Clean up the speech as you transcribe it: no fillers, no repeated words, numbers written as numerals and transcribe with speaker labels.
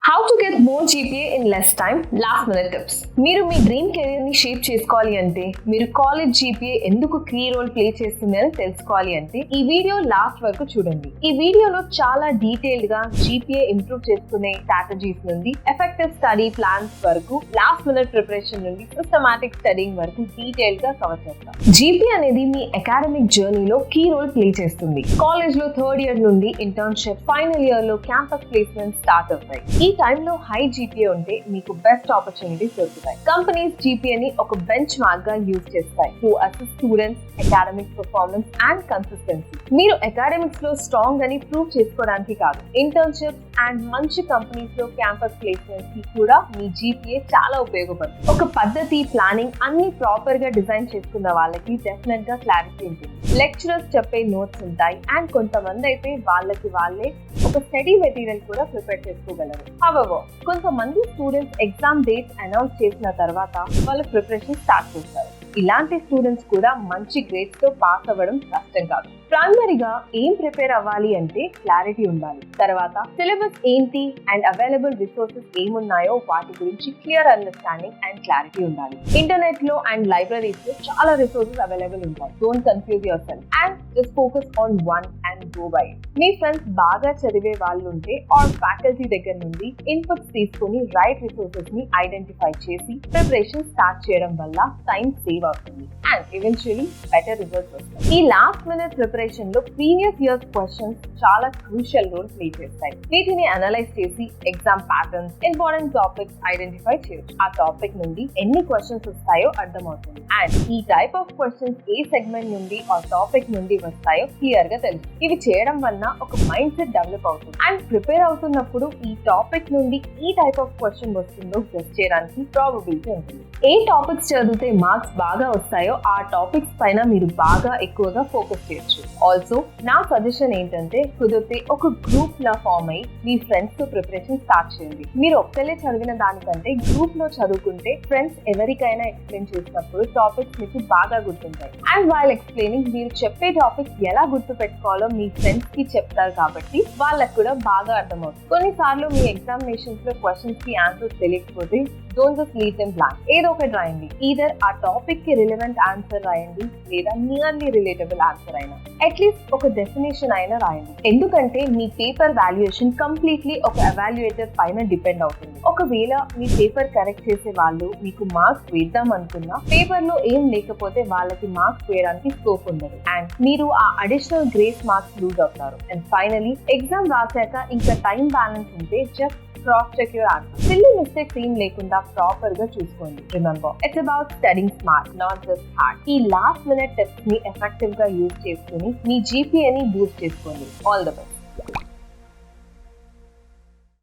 Speaker 1: How to get more GPA in less time? Last minute tips. మీరు మీ dream career ని shape చేసుకోవాలి అంటే, మీరు కాలేజ్ GPA ఎందుకు కీ రోల్ ప్లే చేస్తుంది అని తెలుసుకోవాలి అంటే ఈ వీడియో లాస్ట్ వరకు చూడండి. ఈ వీడియోలో చాలా డీటెయిల్డ్ గా GPA ఇంప్రూవ్ చేసుకునే స్ట్రాటజీస్ నుండి ఎఫెక్టివ్ స్టడీ ప్లాన్స్ వరకు, లాస్ట్ మినిట్ ప్రిపరేషన్ నుండి సిస్టమాటిక్ స్టడీయింగ్ వరకు డీటెయిల్ గా కవర్ చేస్తాం. GPA అనేది మీ అకాడమిక్ జర్నీలో కీ రోల్ ప్లే చేస్తుంది. కాలేజ్ లో థర్డ్ ఇయర్ నుండి ఇంటర్న్షిప్, ఫైనల్ ఇయర్ లో క్యాంపస్ ప్లేస్మెంట్ స్టార్ట్ అవుతాయి. ఈ టైంలో హై GPA ఉంటే మీకు బెస్ట్ ఆపర్చునిటీస్ దొరుకుతాయి. కంపెనీస్ GPA ని ఒక బెంచ్ మార్క్ గా యూజ్ చేస్తాయి to assist students academic performance and consistency. మీరు అకాడమిక్స్ లో స్ట్రాంగ్ అని ప్రూవ్ చేసుకోవడానికి కాదు, ఇంటర్న్షిప్స్ అండ్ మంచి కంపెనీస్ లో క్యాంపస్ ప్లేస్మెంట్స్ కి కూడా మీ GPA చాలా ఉపయోగపడుతుంది. ఒక పద్ధతి, ప్లానింగ్ అన్ని ప్రాపర్ గా డిజైన్ చేసుకున్న వాళ్ళకి డెఫినెట్ గా క్లారిటీ ఉంటుంది. లెక్చరర్స్ చెప్పే నోట్స్ ఉంటాయి అండ్ కొంతమంది అయితే వాళ్ళకి వాళ్ళే ఒక స్టడీ మెటీరియల్ కూడా ప్రిపేర్ చేసుకోగలరు. However, కొంతమంది స్టూడెంట్స్ ఎగ్జామ్ డేట్స్ అనౌన్స్ చేసిన తర్వాత వాళ్ళ ప్రిపరేషన్ స్టార్ట్ చేస్తారు. ఇలాంటి స్టూడెంట్స్ కూడా మంచి గ్రేడ్స్ తో పాస్ అవ్వడం కష్టం కాదు. ప్రైమరీగా ఏం ప్రిపేర్ అవ్వాలి అంటే క్లారిటీ ఉండాలి. తర్వాత సిలబస్ ఏంటి అండ్ అవైలబుల్ రిసోర్సెస్ ఏమున్నాయో వాటి గురించి క్లియర్ అండర్స్టాండింగ్ అండ్ క్లారిటీ ఉండాలి. ఇంటర్నెట్ లో అండ్ లైబ్రరీస్ లో చాలా రిసోర్సెస్ అవైలబుల్ ఉంటాయి. Don't confuse your self and just focus on one and go by it. Me friends బాగా చదివే వాళ్ళు ఉంటే ఆర్ ఫ్యాకల్టీ దగ్గర నుండి ఇన్పుట్స్ తీసుకుని రైట్ రిసోర్సెస్ ని ఐడెంటిఫై చేసి ప్రిపరేషన్ స్టార్ట్ చేయడం వల్ల టైం సేవ్ అవుతుంది అండ్ ఈవెన్చువల్లీ బెటర్ రిజల్ట్స్ వస్తాయి. ఈ లాస్ట్ మినిట్ ప్రిపరేషన్ లో ప్రీవియస్ ఇయర్స్ క్వశ్చన్స్ చాలా క్రూషియల్ రోల్ ప్లే చేస్తాయి. వీటిని అనలైజ్ చేసి exam patterns, important topics identify చేయొచ్చు. ఆ టాపిక్ నుండి ఎన్ని క్వశ్చన్స్ వస్తాయో అర్థమవుతుంది అండ్ ఈ type of questions A segment నుండి ఆ టాపిక్ నుండి వస్తాయో క్లియర్ గా తెలుసు. ఇవి చేయడం వల్ల ఒక మైండ్ సెట్ డెవలప్ అవుతుంది అండ్ ప్రిపేర్ అవుతున్నప్పుడు ఈ టాపిక్ నుండి ఈ టైప్ ఆఫ్ క్వశ్చన్ వస్తుందో గెస్ చేయడానికి ప్రాబబిలిటీ ఉంటుంది. ఏ టాపిక్స్ చదివితే మార్క్స్ బాగా వస్తాయో ఆ టాపిక్స్ పైన మీరు బాగా ఎక్కువగా ఫోకస్ చేయొచ్చు. ఆల్సో నా సజెషన్ ఏంటంటే కుదిరితే ఒక గ్రూప్ లా ఫామ్ అయ్యి మీ ఫ్రెండ్స్ తో ప్రిపరేషన్ స్టార్ట్ చేయండి. మీరు ఒక్కలే చదివిన దానికంటే గ్రూప్ లో చదువుకుంటే ఫ్రెండ్స్ ఎవరికైనా ఎక్స్ప్లెయిన్ చేసినప్పుడు టాపిక్స్ మీకు బాగా గుర్తుంటాయి అండ్ వైల్ ఎక్స్ప్లెయినింగ్ మీరు చెప్పే టాపిక్స్ ఎలా గుర్తు పెట్టుకోవాలో మీ ఫ్రెండ్స్ కి చెప్తారు కాబట్టి వాళ్ళకు కూడా బాగా అర్థమవుతుంది. కొన్నిసార్లు మీ ఎగ్జామినేషన్స్ లో క్వశ్చన్స్ కి ఆన్సర్స్ తెలియకపోతే don't just leave them blank. ఏదో ఒకటి రాయండి. ఈదర్ ఆ టాపిక్ కి రిలవెంట్ ఆన్సర్ రాయండి లేదా నియర్లీ రిలేటబుల్ ఆన్సర్ అయినా, అట్లీస్ట్ ఒక డెఫినేషన్ అయినా రాయండి. ఎందుకంటే మీ పేపర్ వాల్యుయేషన్ కంప్లీట్లీ ఒక ఎవాల్యుయేటర్ పైన డిపెండ్ అవుతుంది. ఒకవేళ మీ పేపర్ కరెక్ట్ చేసే వాళ్ళు మీకు మార్క్స్ వేద్దాం అనుకున్నా పేపర్ లో ఏం లేకపోతే వాళ్ళకి మార్క్స్ వేయడానికి స్కోప్ ఉండదు అండ్ మీరు ఆ అడిషనల్ గ్రేస్ మార్క్స్ లూజ్ అవుతారు. అండ్ ఫైనలీ ఎగ్జామ్ రాసాక ఇంకా టైం బ్యాలెన్స్ ఉంటే just cross check your answer. Silly mistakes ఏం లేకుండా ప్రాపర్ గా చూసుకోండి. Remember, it's about studying smart, not just hard. ఈ లాస్ట్ మినిట్ టిప్స్ ని ఎఫెక్టివ్ గా యూజ్ చేసుకుని మీ GPA ని బూస్ట్ చేసుకోండి. All the best.